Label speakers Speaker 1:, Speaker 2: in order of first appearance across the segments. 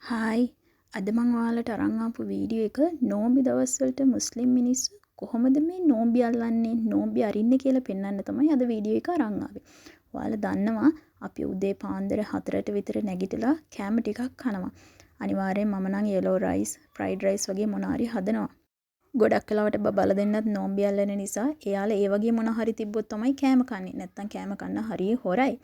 Speaker 1: Hi අද මං ඔයාලට අරන් ආපු වීඩියෝ එක නෝම්බි දවස්වලට මුස්ලිම් මිනිස්සු කොහොමද මේ නෝම්බි අල්ලන්නේ නෝම්බි අරින්නේ කියලා පෙන්වන්න තමයි අද වීඩියෝ එක අරන් ආවේ. ඔයාලා දන්නවා අපි උදේ පාන්දර 4ට විතර නැගිටලා කෑම ටිකක් කනවා. අනිවාර්යෙන් මම නම් yellow rice, fried rice වගේ මොනවා හරි හදනවා. ගොඩක් වෙලාවට බබලා දෙන්නත් නෝම්බි අල්ලන නිසා එයාලා ඒ වගේ මොනවා හරි තිබ්බොත් තමයි කෑම කන්නේ. නැත්තම් කෑම කන්න හරිය හොරයි.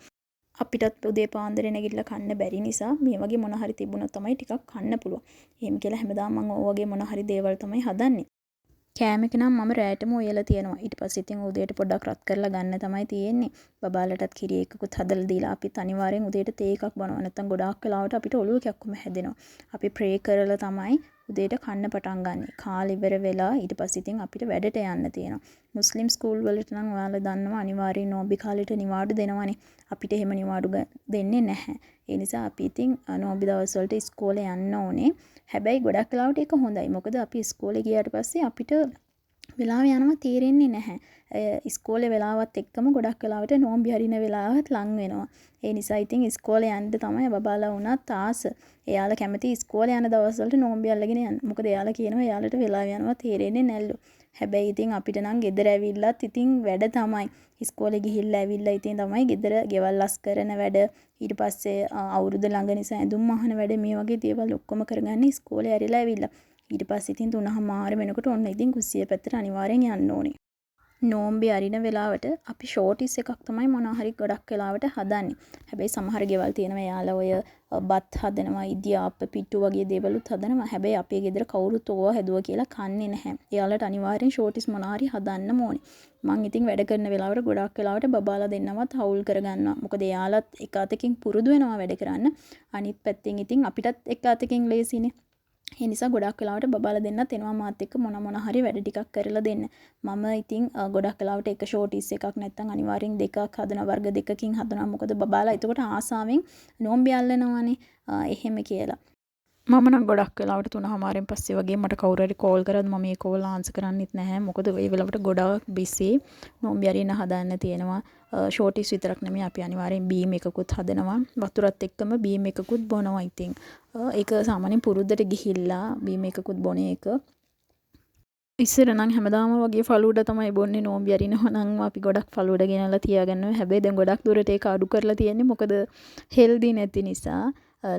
Speaker 1: අපිටත් උදේ පාන්දර නැගිටලා කන්න බැරි නිසා මේ වගේ මොන හරි තිබුණොත් තමයි ටිකක් කන්න පුළුවන්. එහෙම කියලා හැමදාම මම ඔය වගේ මොන හරි දේවල් තමයි හදන්නේ. කෑම එක නම් මම රෑටම උයලා තියෙනවා. ඊට පස්සේ ඉතින් උදේට පොඩ්ඩක් රත් කරලා ගන්න තමයි තියෙන්නේ. බබාලටත් කිරි එකකුත් හදලා දීලා අපිත් අනිවාර්යෙන් උදේට තේ එකක් බොනවා. නැත්තම් ගොඩාක් වෙලාවට අපිට ඔලුව කැක්කුම හැදෙනවා. අපි ප්‍රේ කරලා තමයි උදේට කන්න පටන් ගන්න. කාලේ ඉවර වෙලා ඊට පස්සේ ඉතින් අපිට වැඩට යන්න තියෙනවා. මුස්ලිම් ස්කූල් වලට නම් ඔයාලා දන්නවා අනිවාර්යෙන් නෝම්බි කාලේට නිවාඩු දෙනවනේ. අපිට එහෙම නිවාඩු දෙන්නේ නැහැ. ඒ නිසා අපි ඉතින් නෝම්බි දවස් වලට ඉස්කෝලේ යන්න ඕනේ. හැබැයි ගොඩක් වෙලාවට ඒක හොඳයි. මොකද අපි ඉස්කෝලේ ගියාට පස්සේ අපිට වෙලාව යනවා තේරෙන්නේ නැහැ. ඉස්කෝලේ වෙලාවත් එක්කම ගොඩක් වෙලාවට නෝම්බි හරින වෙලාවත් ලං වෙනවා. ඒ නිසා ඉතින් ඉස්කෝලේ යන්න තමයි බබාලා වුණත් ආස. එයාලා කැමති ඉස්කෝලේ යන දවස්වලට නෝම්බි අල්ලගෙන යන්න. මොකද එයාලා කියනවා එයාලට වෙලාව යනවා තේරෙන්නේ නැල්ලු. හැබැයි ඉතින් අපිට නම් ගෙදර ඇවිල්ලත් ඉතින් වැඩ තමයි. ඉස්කෝලේ ගිහිල්ලා ඇවිල්ලා ඉතින් තමයි ගෙදර ගෙවල් ලස් කරන වැඩ ඊට පස්සේ අවුරුදු ළඟ නිසා ඇඳුම් මහන වැඩ මේ වගේ දේවල් ඔක්කොම කරගන්න ඉස්කෝලේ ඇරිලා ඇවිල්ලා. ඊට පස්සේ ඉතින් 3:00 වෙනකොට ඔන්න ඉතින් කුස්සිය පැත්තට අනිවාර්යෙන් යන්න ඕනේ. නෝම්බි අරින වෙලාවට අපි ෂෝටිස් එකක් තමයි මොනවා හරි ගොඩක් වෙලාවට හදන්නේ. හැබැයි සමහර ගෙවල් තියෙනවා එයාලා ඔය බත් හදනවා, ඉදියාප්ප පිට්ටු වගේ දේවලුත් හදනවා. හැබැයි අපේ ගෙදර කවුරුත් ඕවා හැදුවා කියලා කන්නේ නැහැ. එයාලට අනිවාර්යෙන් ෂෝටිස් මොනවා හරි හදන්න ඕනේ. මං ඉතින් වැඩ කරන වෙලාවට ගොඩක් වෙලාවට බබාලා දෙන්නවත් හවුල් කරගන්නවා. මොකද එයාලත් එක අතකින් පුරුදු වෙනවා වැඩ කරන්න. අනිත් පැත්තෙන් ඉතින් අපිටත් එක අතකින් ලේසිනේ. ඒ නිසා ගොඩක් වෙලාවට බබාලා දෙන්නත් එනවා මාත් එක්ක මොන හරි වැඩ ටිකක් කරලා දෙන්න. මම ඉතින් ගොඩක් වෙලාවට එක ෂෝටිස් එකක් නැත්තම් අනිවාර්යෙන් දෙකක් හදනවා වර්ග දෙකකින් හදනවා. මොකද බබාලා එතකොට ආසාවෙන් නෝම්බි අල්ලනවානේ. එහෙම කියලා. මම නම් ගොඩක් වෙලාවට 3:00 පස්සේ වගේ මට කවුරු හරි කෝල් කරද්දි මම ඒ කෝල් ආන්සර් කරන්නෙත් නැහැ. මොකද ඒ වෙලාවට ගොඩාක් බිසි නෝම්බි අරින්න හදන්න තියෙනවා. ෂෝටිස් විතරක් නෙමෙයි අපි අනිවාර්යෙන් බීම් එකකුත් හදනවා. වතුරත් එක්කම බීම් එකකුත් බොනවා ඉතින්. ඒක සාමාන්‍යයෙන් පුරුද්දට ගිහිල්ලා බීම් එකකුත් බොන එක. ඉස්සර නම් හැමදාම වගේ ෆලූඩ තමයි බොන්නේ නෝම්බි අරිනවා නම් අපි ගොඩක් ෆලූඩ ගෙනල්ලා තියාගන්නවා. හැබැයි දැන් ගොඩක් දුරට ඒක අඩු කරලා තියෙන්නේ මොකද හෙල්දි නැති නිසා.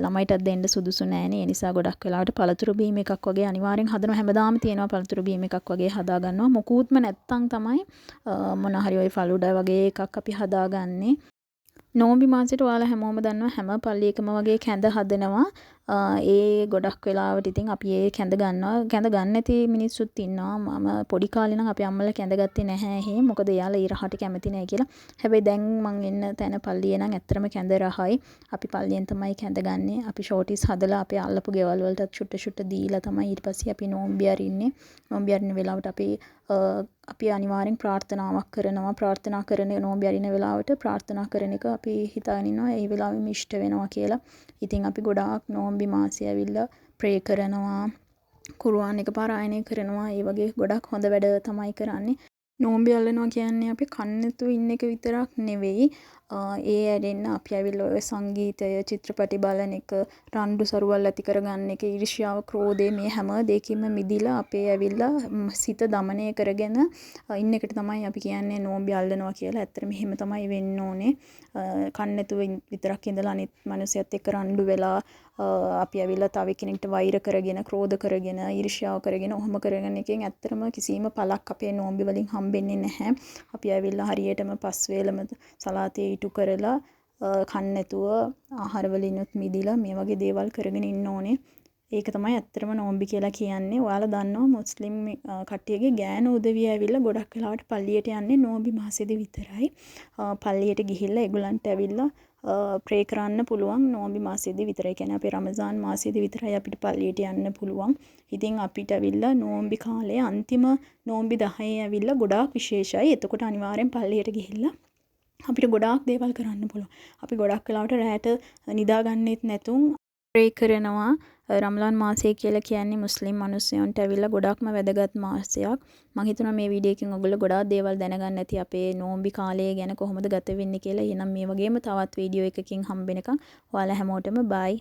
Speaker 1: ළමයිටත් දෙන්න සුදුසු නෑනේ. ඒ නිසා ගොඩක් වෙලාවට පළතුරු බීම් එකක් වගේ අනිවාර්යෙන් හදනවා. හැමදාම තියෙනවා පළතුරු බීම් එකක් වගේ හදා ගන්නවා. මොකුත්ම නැත්තම් තමයි මොන හරි ওই ෆලූඩා වගේ එකක් අපි හදාගන්නේ. නෝම්බි මාසෙට ඔයාලා හැමෝම දන්නවා හැම පල්ලියකම වගේ කැඳ හදනවා. ඒ ගොඩක් වෙලාවට ඉතින් අපි ඒ කැඳ ගන්නවා. කැඳ ගන්න නැති මිනිස්සුත් ඉන්නවා. මම පොඩි කාලේ නම් අපි අම්මලා කැඳ ගත්තේ නැහැ එහෙ. මොකද එයාලා ඊරහට කැමති නැහැ කියලා. හැබැයි දැන් මං එන්න තැන පල්ලියේ නම් ඇත්තටම කැඳ රහයි. අපි පල්ලියෙන් තමයි කැඳ ගන්නෙ. අපි ෂෝටිස් හදලා අපේ අල්ලපු ගෙවල් වලට චුට්ට දීලා තමයි ඊට පස්සේ අපි නෝම්බි අරින්නේ. නෝම්බි අරින වෙලාවට අපි අනිවාර්යෙන් ප්‍රාර්ථනාවක් කරනවා. ප්‍රාර්ථනා කරන නෝම්බි අරින වෙලාවට ප්‍රාර්ථනා කරන එක අපි හිතාගෙන ඉන්නවා ඒ වෙලාවෙම ඉෂ්ට වෙනවා කියලා. ඉතින් අපි ගොඩාක් නෝම්බි මාසෙ ඇවිල්ලා ප්‍රේ කරනවා. කුර්ආන් එක පාරායනය කරනවා. ඒ වගේ ගොඩක් හොඳ වැඩ තමයි කරන්නේ. නෝම්බි අල්ලනවා කියන්නේ අපි කන්නතු ඉන්න එක විතරක් නෙවෙයි. ඒ ඇරෙන්න අපි ඇවිල්ලා ඔය සංගීතය, චිත්‍රපටි බලන එක, රණ්ඩු සරුවල් ඇති කරගන්න එක, ඊර්ෂ්‍යාව, ක්‍රෝධය මේ හැම දෙයකින්ම මිදිලා අපේ ඇවිල්ලා සිත দমনය කරගෙන ඉන්න එකට තමයි අපි කියන්නේ නෝම්බි අල්ලනවා කියලා. ඇත්තටම එහෙම තමයි වෙන්න ඕනේ. කන්නතු විතරක් ඉඳලා අනිත් මිනිස්සුත් එක්ක රණ්ඩු වෙලා අපි ඇවිල්ලා තව කෙනෙක්ට වෛර කරගෙන, ක්‍රෝධ කරගෙන, ඊර්ෂ්‍යාව කරගෙන ඔහොම කරගෙන එකෙන් ඇත්තටම කිසිම පළක් අපේ නෝම්බි වලින් හම්බෙන්නේ නැහැ. අපි ඇවිල්ලා හරියටම පස් වේලම සලාතේ ඉටු කරලා කන්න නැතුව ආහාර වලිනුත් මිදිලා මේ වගේ දේවල් කරගෙන ඉන්න ඕනේ. ඒක තමයි ඇත්තටම නෝම්බි කියලා කියන්නේ. ඔයාලා දන්නවා මුස්ලිම් කට්ටියගේ ගෑනු උදවිය ඇවිල්ලා ගොඩක් වෙලාවට පල්ලියට යන්නේ නෝම්බි මාසෙදි විතරයි. පල්ලියට ගිහිල්ලා ඒගොල්ලන්ට ඇවිල්ලා ප්‍රේ කරන්න පුළුවන් නෝම්බි මාසෙදි විතරයි. කියන්නේ අපේ රමසාන් මාසෙදි විතරයි අපිට පල්ලියට යන්න පුළුවන්. ඉතින් අපිට ඇවිල්ලා නෝම්බි කාලේ අන්තිම නෝම්බි 10 ඇවිල්ලා ගොඩාක් විශේෂයි. එතකොට අනිවාර්යෙන් පල්ලියට ගිහිල්ලා අපිට ගොඩාක් දේවල් කරන්න පුළුවන්. අපි ගොඩක් වෙලාවට රැයට නිදාගන්නෙත් නැතුන් ප්‍රේ කරනවා. රම්ලාන් මාසය කියලා කියන්නේ මුස්ලිම් මිනිස්සුන්ට ඇවිල්ලා ගොඩක්ම වැදගත් මාසයක්. මම හිතනවා මේ වීඩියෝ එකෙන් ඔයගොල්ලෝ ගොඩාක් දේවල් දැනගන්න ඇති අපේ නෝම්බි කාලය ගැන කොහොමද ගත වෙන්නේ කියලා. එහෙනම් මේ වගේම තවත් වීඩියෝ එකකින් හම්බෙනකම් ඔයාලා හැමෝටම බයි.